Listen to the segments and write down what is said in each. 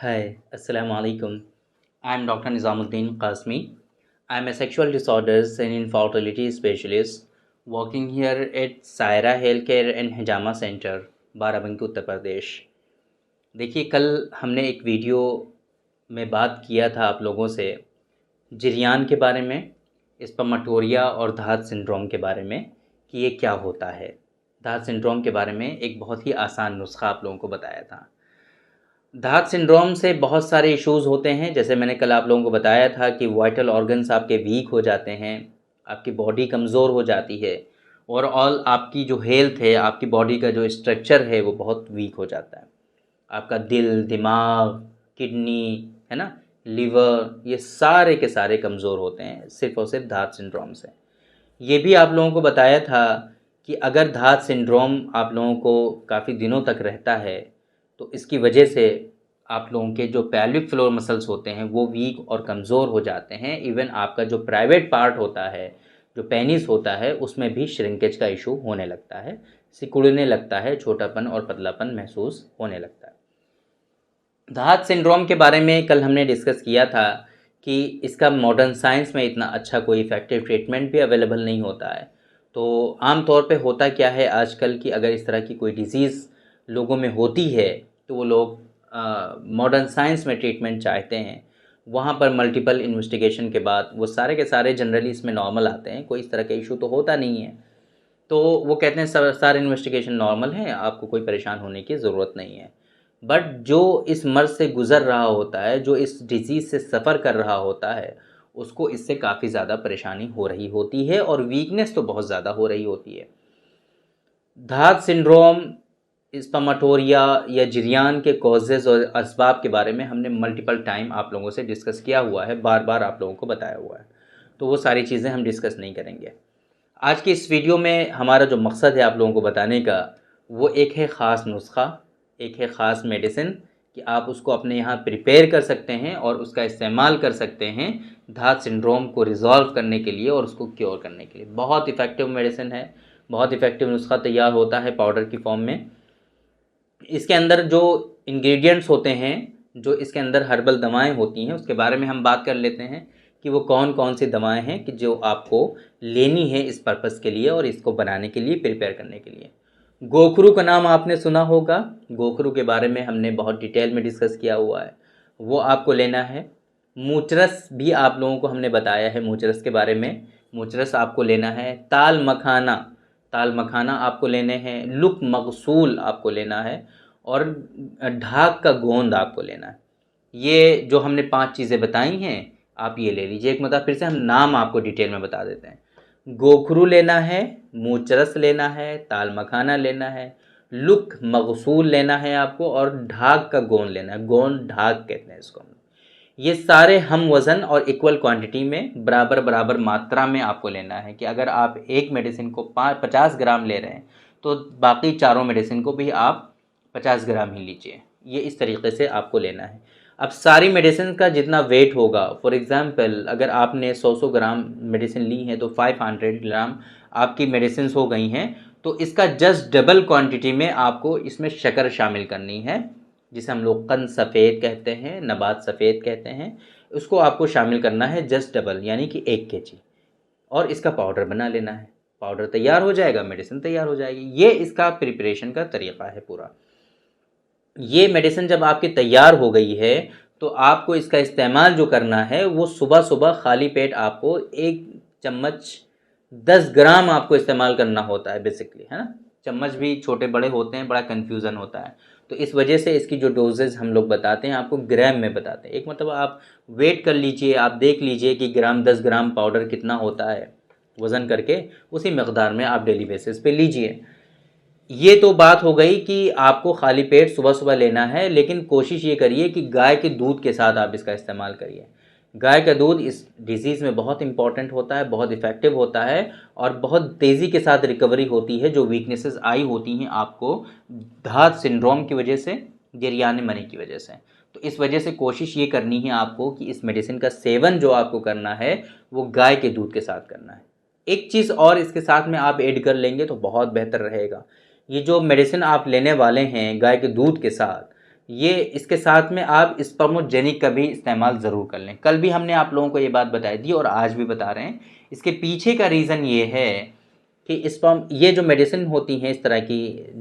Hi, Assalamu alaikum. I'm Dr. Nizamuddin Qasmi. I'm a sexual disorders and infertility specialist working here at Saira Healthcare and Hijama Center, Barabanki Uttar Pradesh. देखिए, कल हमने एक video में बात किया था आप लोगों से जिरयान के बारे में, स्पर्मेटोरिया और धात सिंड्रोम के बारे में कि ये क्या होता है। धात सिंड्रोम के बारे में एक बहुत ही आसान नुस्खा आप लोगों को बताया था। धात सिंड्रोम से बहुत सारे इश्यूज़ होते हैं। जैसे मैंने कल आप लोगों को बताया था कि वाइटल ऑर्गन्स आपके वीक हो जाते हैं, आपकी बॉडी कमज़ोर हो जाती है, ओवरऑल आपकी जो हेल्थ है, आपकी बॉडी का जो स्ट्रक्चर है वो बहुत वीक हो जाता है। आपका दिल, दिमाग, किडनी, है ना, लिवर, ये सारे के सारे कमज़ोर होते हैं सिर्फ़ और सिर्फ धात सिंड्रोम से। ये भी आप लोगों को बताया था कि अगर धात सिंड्रोम आप लोगों को काफ़ी दिनों तक रहता है तो इसकी वजह से आप लोगों के जो पेल्विक फ्लोर मसल्स होते हैं वो वीक और कमज़ोर हो जाते हैं। इवन आपका जो प्राइवेट पार्ट होता है, जो पेनिस होता है, उसमें भी श्रिंकेज का इशू होने लगता है, सिकुड़ने लगता है, छोटापन और पतलापन महसूस होने लगता है। धात सिंड्रोम के बारे में कल हमने डिस्कस किया था कि इसका मॉडर्न साइंस में इतना अच्छा कोई इफ़ेक्टिव ट्रीटमेंट भी अवेलेबल नहीं होता है। तो आम तौर पे होता क्या है आजकल कि अगर इस तरह की कोई डिज़ीज़ लोगों में होती है तो वो लोग मॉडर्न साइंस में ट्रीटमेंट चाहते हैं। वहाँ पर मल्टीपल इन्वेस्टिगेशन के बाद वो सारे के सारे जनरली इसमें नॉर्मल आते हैं, कोई इस तरह का इशू तो होता नहीं है। तो वो कहते हैं सारे इन्वेस्टिगेशन नॉर्मल हैं, आपको कोई परेशान होने की ज़रूरत नहीं है। बट जो इस मर्ज़ से गुज़र रहा होता है, जो इस डिज़ीज़ से सफ़र कर रहा होता है, उसको इससे काफ़ी ज़्यादा परेशानी हो रही होती है और वीकनेस तो बहुत ज़्यादा हो रही होती है। धात सिंड्रोम, स्पर्मेटोरिया या जिरयान के कॉजेज़ और असबाब के बारे में हमने मल्टीपल टाइम आप लोगों से डिस्कस किया हुआ है, बार-बार आप लोगों को बताया हुआ है। तो वो सारी चीज़ें हम डिस्कस नहीं करेंगे। आज की इस वीडियो में हमारा जो मकसद है आप लोगों को बताने का, वो एक है ख़ास नुस्ख़ा, एक है ख़ास मेडिसिन कि आप उसको अपने यहाँ प्रिपेयर कर सकते हैं और उसका इस्तेमाल कर सकते हैं धात सिंड्रोम को रिज़ॉल्व करने के लिए और उसको क्योर करने के लिए। बहुत इफ़ेक्टिव मेडिसिन है, बहुत इफ़ेक्टिव नुस्ख़ा तैयार होता है पाउडर की फॉर्म में। इसके अंदर जो इंग्रेडिएंट्स होते हैं, जो इसके अंदर हर्बल दवाएं होती हैं, उसके बारे में हम बात कर लेते हैं कि वो कौन कौन सी दवाएं हैं कि जो आपको लेनी है इस पर्पज़ के लिए और इसको बनाने के लिए, प्रिपेयर करने के लिए। गोखरू का नाम आपने सुना होगा। गोखरू के बारे में हमने बहुत डिटेल में डिस्कस किया हुआ है, वो आपको लेना है। मूचरस भी आप लोगों को हमने बताया है मूचरस के बारे में, मूचरस आपको लेना है। ताल मखाना आपको लेने हैं। लुक मगसूल आपको लेना है और ढाक का गोंद आपको लेना है। ये जो हमने 5 चीज़ें बताई हैं आप ये ले लीजिए। एक मतलब फिर से हम नाम आपको डिटेल में बता देते हैं। गोखरू लेना है, मूचरस लेना है, ताल मखाना लेना है, लुक मगसूल लेना है आपको और ढाक का गोंद लेना है। गोंद ढाक कहते हैं इसको। ये सारे हम वज़न और इक्वल क्वांटिटी में बराबर बराबर मात्रा में आपको लेना है कि अगर आप एक मेडिसिन को 50 ग्राम ले रहे हैं तो बाकी चारों मेडिसिन को भी आप 50 ग्राम ही लीजिए। ये इस तरीके से आपको लेना है। अब सारी मेडिसिन का जितना वेट होगा, फॉर एग्ज़ाम्पल अगर आपने 100 ग्राम मेडिसिन ली है तो 500 ग्राम आपकी मेडिसिन हो गई हैं। तो इसका जस्ट डबल क्वांटिटी में आपको इसमें शक्कर शामिल करनी है, जिसे हम लोग कंद सफ़ेद कहते हैं, नबात सफ़ेद कहते हैं। उसको आपको शामिल करना है जस्ट डबल, यानी कि 1 केजी, और इसका पाउडर बना लेना है। पाउडर तैयार हो जाएगा, मेडिसिन तैयार हो जाएगी। ये इसका प्रिपरेशन का तरीक़ा है पूरा। ये मेडिसिन जब आपकी तैयार हो गई है तो आपको इसका इस्तेमाल जो करना है वो सुबह सुबह खाली पेट आपको 1 चम्मच 10 ग्राम आपको इस्तेमाल करना होता है बेसिकली, है ना। चम्मच भी छोटे बड़े होते हैं, बड़ा कन्फ्यूज़न होता है। तो इस वजह से इसकी जो डोजेज़ हम लोग बताते हैं आपको ग्राम में बताते हैं। एक मतलब आप वेट कर लीजिए, आप देख लीजिए कि 10 ग्राम पाउडर कितना होता है, वज़न करके उसी मकदार में आप डेली बेसिस पे लीजिए। ये तो बात हो गई कि आपको खाली पेट सुबह सुबह लेना है, लेकिन कोशिश ये करिए कि गाय के दूध के साथ आप इसका इस्तेमाल करिए। गाय का दूध इस डिज़ीज़ में बहुत इंपॉर्टेंट होता है, बहुत इफ़ेक्टिव होता है और बहुत तेज़ी के साथ रिकवरी होती है। जो वीकनेसेस आई होती हैं आपको धात सिंड्रोम की वजह से, गिरयाने मनी की वजह से, तो इस वजह से कोशिश ये करनी है आपको कि इस मेडिसिन का सेवन जो आपको करना है वो गाय के दूध के साथ करना है। एक चीज़ और इसके साथ में आप ऐड कर लेंगे तो बहुत बेहतर रहेगा। ये जो मेडिसिन आप लेने वाले हैं गाय के दूध के साथ, ये इसके साथ में आप स्पर्मोजेनिक का भी इस्तेमाल ज़रूर कर लें। कल भी हमने आप लोगों को ये बात बताई थी और आज भी बता रहे हैं। इसके पीछे का रीज़न ये है कि स्पर्म ये जो मेडिसिन होती हैं इस तरह की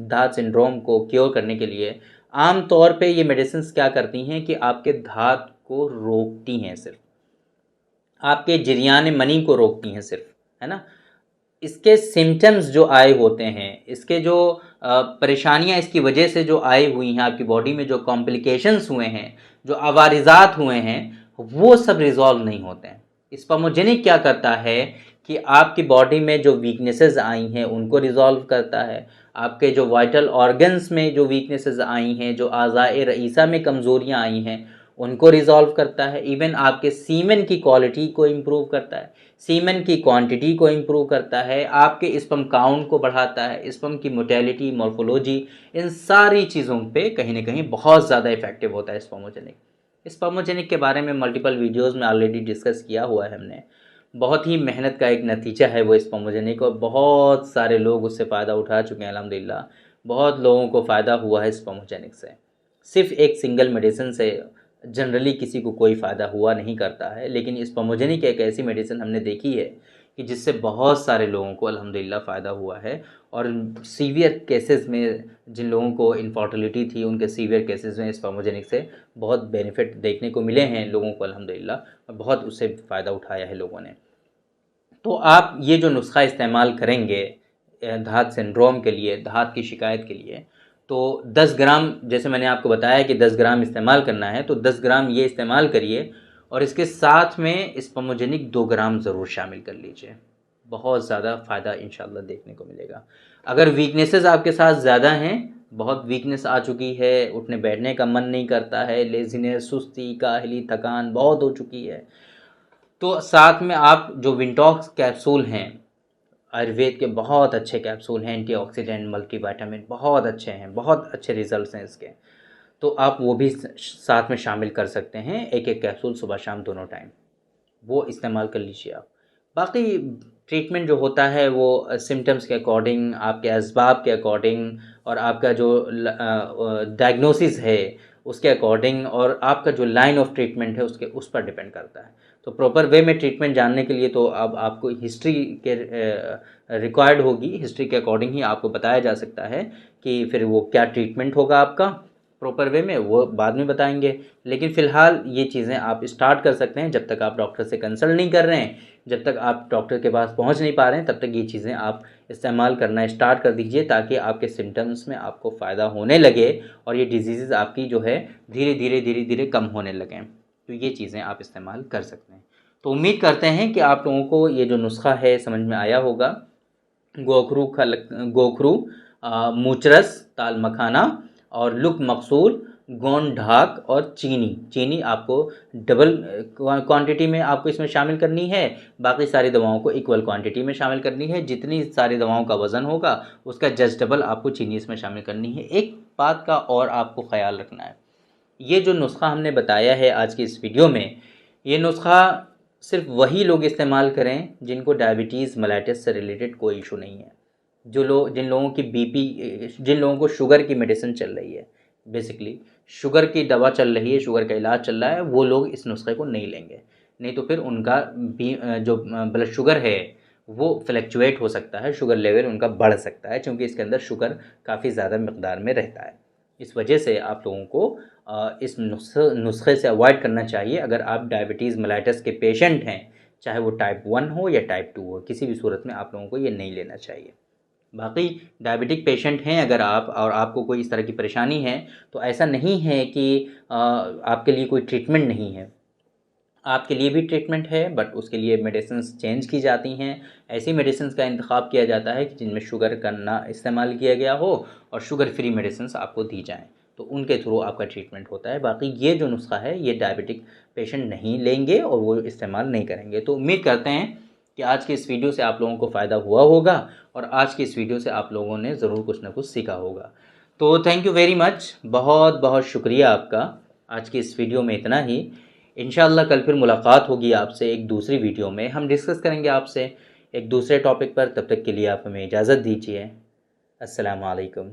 धात सिंड्रोम को क्योर करने के लिए, आम तौर पे ये मेडिसिन्स क्या करती हैं कि आपके धात को रोकती हैं, सिर्फ आपके जरियान मनी को रोकती हैं सिर्फ, है ना। इसके सिम्टम्स जो आए होते हैं, इसके जो परेशानियां इसकी वजह से जो आई हुई हैं, आपकी बॉडी में जो कॉम्प्लिकेशंस हुए हैं, जो अवारिजात हुए हैं, वो सब रिजॉल्व नहीं होते हैं। स्पर्मोजेनिक क्या करता है कि आपकी बॉडी में जो वीकनेसेस आई हैं उनको रिजॉल्व करता है। आपके जो वाइटल ऑर्गन्स में जो वीकनेसेस आई हैं, जो आज़ाए रईसा में कमज़ोरियाँ आई हैं, उनको रिजॉल्व करता है। इवन आपके सीमेन की क्वालिटी को इम्प्रूव करता है, सीमेन की क्वांटिटी को इम्प्रूव करता है, आपके स्पर्म काउंट को बढ़ाता है, स्पर्म की मोटेलिटी, मॉर्फोलॉजी, इन सारी चीज़ों पे कहीं ना कहीं बहुत ज़्यादा इफेक्टिव होता है स्पर्मोजेनिक। स्पर्मोजेनिक के बारे में मल्टीपल वीडियोस में ऑलरेडी डिस्कस किया हुआ है हमने। बहुत ही मेहनत का एक नतीजा है वो स्पर्मोजेनिक, और बहुत सारे लोग उससे फ़ायदा उठा चुके हैं अल्हम्दुलिल्लाह। बहुत लोगों को फ़ायदा हुआ है स्पर्मोजेनिक से। सिर्फ एक सिंगल मेडिसिन से जनरली किसी को कोई फ़ायदा हुआ नहीं करता है, लेकिन स्पर्मोजेनिक एक ऐसी मेडिसिन हमने देखी है कि जिससे बहुत सारे लोगों को अल्हम्दुलिल्लाह फ़ायदा हुआ है। और सीवियर केसेस में जिन लोगों को इनफर्टिलिटी थी, उनके सीवियर केसेस में स्पर्मोजेनिक से बहुत बेनिफिट देखने को मिले हैं लोगों को अल्हम्दुलिल्लाह, और बहुत उससे फ़ायदा उठाया है लोगों ने। तो आप ये जो नुस्खा इस्तेमाल करेंगे धात सिंड्रोम के लिए, धात की शिकायत के लिए, तो 10 ग्राम, जैसे मैंने आपको बताया कि 10 ग्राम इस्तेमाल करना है, तो 10 ग्राम ये इस्तेमाल करिए और इसके साथ में स्पर्मोजेनिक 2 ग्राम ज़रूर शामिल कर लीजिए। बहुत ज़्यादा फ़ायदा इंशाल्लाह देखने को मिलेगा। अगर वीकनेसेस आपके साथ ज़्यादा हैं, बहुत वीकनेस आ चुकी है, उठने बैठने का मन नहीं करता है, लेज़ीनेस, सुस्ती, काहली, थकान बहुत हो चुकी है, तो साथ में आप जो विंटॉक्स कैप्सूल हैं, आयुर्वेद के बहुत अच्छे कैप्सूल हैं, एंटीऑक्सीडेंट, मल्टीविटामिन, बहुत अच्छे हैं, बहुत अच्छे रिजल्ट्स हैं इसके, तो आप वो भी साथ में शामिल कर सकते हैं। एक एक कैप्सूल सुबह शाम दोनों टाइम वो इस्तेमाल कर लीजिए आप। बाकी ट्रीटमेंट जो होता है वो सिम्टम्स के अकॉर्डिंग, आपके असबाब के अकॉर्डिंग, और आपका जो डायग्नोसिस है उसके अकॉर्डिंग, और आपका जो लाइन ऑफ ट्रीटमेंट है उसके उस पर डिपेंड करता है। तो प्रॉपर वे में ट्रीटमेंट जानने के लिए तो अब आपको हिस्ट्री के रिक्वायर्ड होगी, हिस्ट्री के अकॉर्डिंग ही आपको बताया जा सकता है कि फिर वो क्या ट्रीटमेंट होगा आपका प्रॉपर वे में, वो बाद में बताएंगे। लेकिन फ़िलहाल ये चीज़ें आप स्टार्ट कर सकते हैं। जब तक आप डॉक्टर से कंसल्ट नहीं कर रहे हैं, जब तक आप डॉक्टर के पास पहुंच नहीं पा रहे हैं, तब तक ये चीज़ें आप इस्तेमाल करना स्टार्ट कर दीजिए, ताकि आपके सिम्टम्स में आपको फ़ायदा होने लगे और ये डिजीज़ आपकी जो है धीरे धीरे कम होने लगें। तो ये चीज़ें आप इस्तेमाल कर सकते हैं। तो उम्मीद करते हैं कि आप लोगों को ये जो नुस्खा है समझ में आया होगा। गोखरू, मूचरस, ताल मखाना और लुक मकसूल, गोंद ढाक और चीनी आपको डबल क्वांटिटी में आपको इसमें शामिल करनी है। बाकी सारी दवाओं को इक्वल क्वांटिटी में शामिल करनी है। जितनी सारी दवाओं का वज़न होगा उसका जस्ट डबल आपको चीनी इसमें शामिल करनी है। एक बात का और आपको ख़याल रखना है, ये जो नुस्खा हमने बताया है आज की इस वीडियो में, ये नुस्खा सिर्फ वही लोग इस्तेमाल करें जिनको डायबिटीज़ मेलाइटिस से रिलेटेड कोई इशू नहीं है। जिन लोगों की बीपी, जिन लोगों को शुगर की मेडिसिन चल रही है, बेसिकली शुगर की दवा चल रही है, शुगर का इलाज चल रहा है, वो लोग इस नुस्खे को नहीं लेंगे। नहीं तो फिर उनका जो ब्लड शुगर है वो फ्लक्चुएट हो सकता है, शुगर लेवल उनका बढ़ सकता है, क्योंकि इसके अंदर शुगर काफ़ी ज़्यादा मिकदार में रहता है। इस वजह से आप लोगों को इस नुस्खे से अवॉइड करना चाहिए। अगर आप डायबिटीज़ मेलाइटिस के पेशेंट हैं, चाहे वो टाइप 1 हो या टाइप 2 हो, किसी भी सूरत में आप लोगों को ये नहीं लेना चाहिए। बाकी डायबिटिक पेशेंट हैं अगर आप, और आपको कोई इस तरह की परेशानी है, तो ऐसा नहीं है कि आपके लिए कोई ट्रीटमेंट नहीं है। आपके लिए भी ट्रीटमेंट है, बट उसके लिए मेडिसिन्स चेंज की जाती हैं। ऐसी मेडिसिन्स का इंतखाब किया जाता है कि जिनमें शुगर का ना इस्तेमाल किया गया हो और शुगर फ्री मेडिसिन्स आपको दी जाएँ, तो उनके थ्रू आपका ट्रीटमेंट होता है। बाकी ये जो नुस्खा है ये डायबिटिक पेशेंट नहीं लेंगे और वो इस्तेमाल नहीं करेंगे। तो उम्मीद करते हैं कि आज की इस वीडियो से आप लोगों को फ़ायदा हुआ होगा, और आज की इस वीडियो से आप लोगों ने ज़रूर कुछ ना कुछ सीखा होगा। तो थैंक यू वेरी मच, बहुत बहुत शुक्रिया आपका। आज की इस वीडियो में इतना ही। इंशाअल्लाह कल फिर मुलाकात होगी आपसे एक दूसरी वीडियो में। हम डिस्कस करेंगे आपसे एक दूसरे टॉपिक पर। तब तक के लिए आप हमें इजाज़त दीजिए। अस्सलाम वालेकुम।